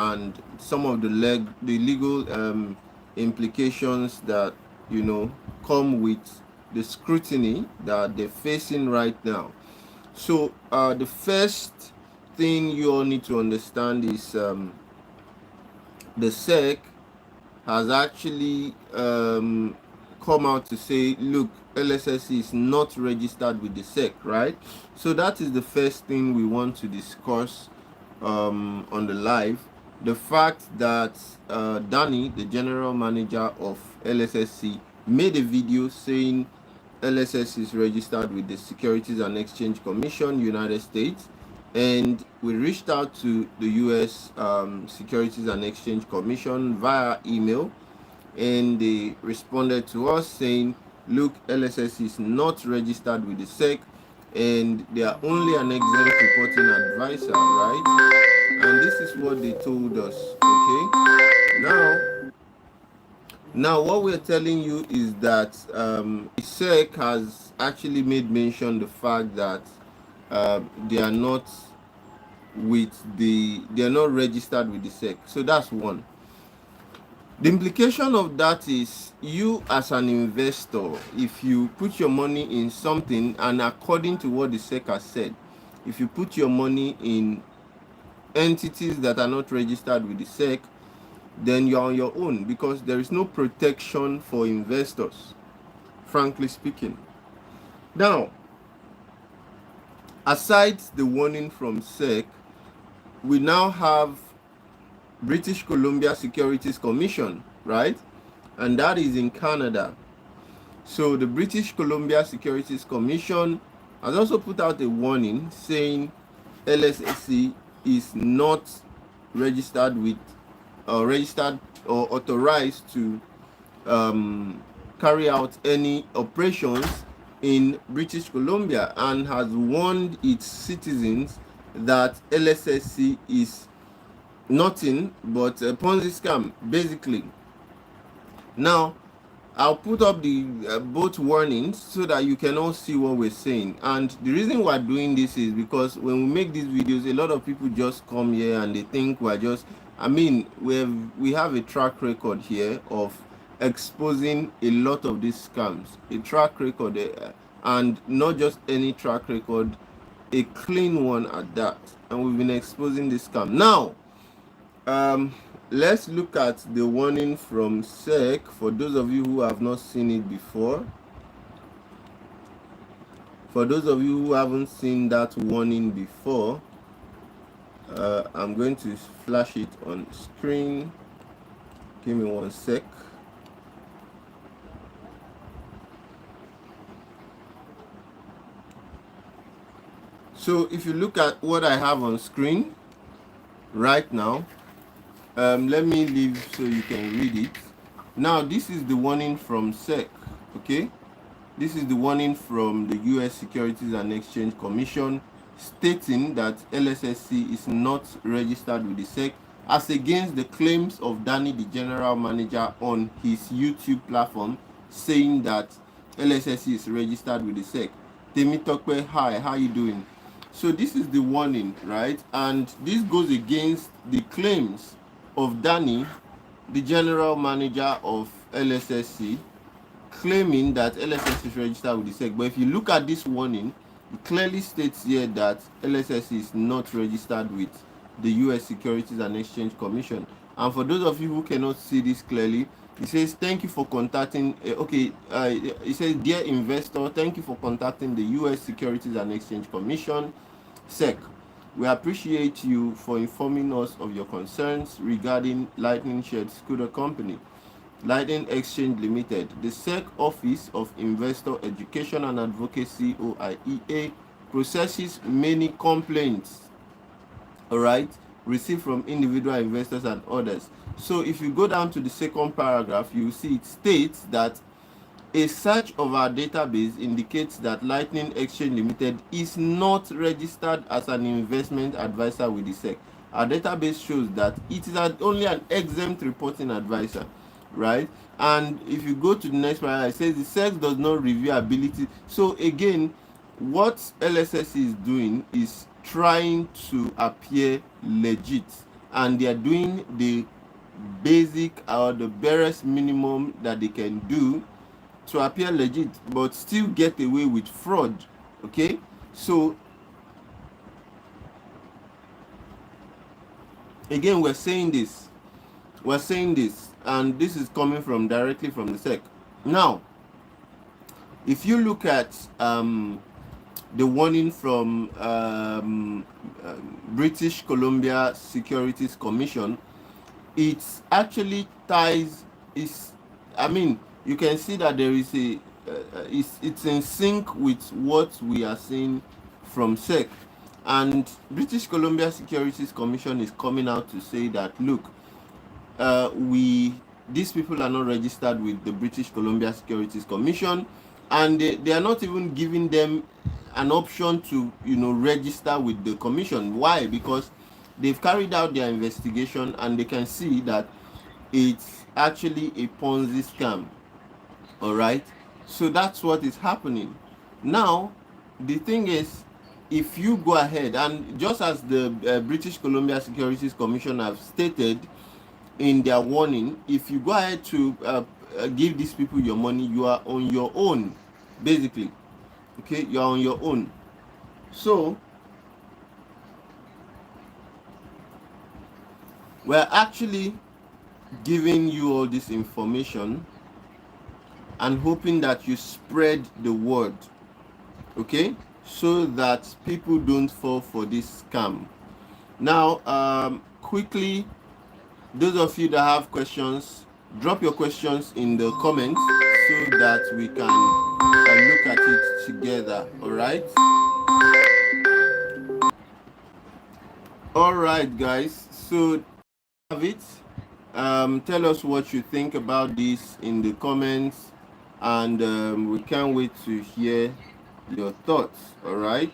and some of the legal implications that come with the scrutiny that they're facing right now. So the first thing you all need to understand is the SEC has actually come out to say, look, Lssc is not registered with the SEC, right? So that is the first thing we want to discuss on the live. The fact that Danny, the general manager of Lssc, made a video saying Lssc is registered with the Securities and Exchange Commission, United States, and we reached out to the US Securities and Exchange Commission via email, and they responded to us saying, look, Lssc is not registered with the SEC and they are only an exempt reporting advisor, right? And this is what they told us. Okay, now what we're telling you is that the SEC has actually made mention the fact that they are not registered with the SEC. So that's one. The implication of that is, you as an investor, if you put your money in something, and according to what the SEC has said, if you put your money in entities that are not registered with the SEC, then you're on your own, because there is no protection for investors, frankly speaking. Now, aside the warning from SEC, we now have British Columbia Securities Commission, right? And that is in Canada. So the British Columbia Securities Commission has also put out a warning saying Lssc is not registered with or authorized to carry out any operations in British Columbia, and has warned its citizens that Lssc is nothing but a Ponzi scam, basically. Now, I'll put up the both warnings so that you can all see what we're saying. And the reason we're doing this is because when we make these videos, a lot of people just come here and they think we're just, we have a track record here of exposing a lot of these scams, a track record, and not just any track record, a clean one at that. And we've been exposing this scam. Now, let's look at the warning from SEC for those of you who have not seen it before. For those of you who haven't seen that warning before, I'm going to flash it on screen. Give me one sec. So if you look at what I have on screen right now, let me leave so you can read it. Now, this is the warning from SEC, okay? This is the warning from the US Securities and Exchange Commission, stating that Lssc is not registered with the SEC, as against the claims of Danny, the general manager, on his YouTube platform, saying that Lssc is registered with the SEC. Temitokwe, hi, how you doing? So this is the warning, right? And this goes against the claims of Danny, the general manager of Lssc, claiming that Lssc is registered with the SEC. But if you look at this warning, it clearly states here that Lssc is not registered with the US Securities and Exchange Commission. And for those of you who cannot see this clearly, it says, thank you for contacting, it says, dear investor, thank you for contacting the US Securities and Exchange Commission, SEC. We appreciate you for informing us of your concerns regarding Lightning Shared Scooter Company, Lightning Exchange Limited. The SEC Office of Investor Education and Advocacy, OIEA, processes many complaints, all right, received from individual investors and others. So if you go down to the second paragraph, you will see it states that a search of our database indicates that Lightning Exchange Limited is not registered as an investment advisor with the SEC. Our database shows that it is only an exempt reporting advisor, right? And if you go to the next paragraph, it says the SEC does not review ability. So again, what Lssc is doing is trying to appear legit, and they are doing the basic or the barest minimum that they can do to appear legit, but still get away with fraud. Okay, so again, we're saying this, and this is coming from directly from the SEC. Now, if you look at the warning from British Columbia Securities Commission, it actually ties, is, I mean, you can see that there is a it's in sync with what we are seeing from SEC. And British Columbia Securities Commission is coming out to say that, look, these people are not registered with the British Columbia Securities Commission, and they are not even giving them an option to register with the commission. Why? Because they've carried out their investigation and they can see that it's actually a Ponzi scam. All right, so that's what is happening now. The thing is, if you go ahead and, just as the British Columbia Securities Commission have stated in their warning, if you go ahead to give these people your money, you are on your own, basically. Okay, you are on your own. So we're actually giving you all this information and hoping that you spread the word, okay, so that people don't fall for this scam. Now, quickly, those of you that have questions, drop your questions in the comments so that we can look at it together. All right, guys, so have it. Tell us what you think about this in the comments, and we can't wait to hear your thoughts. All right.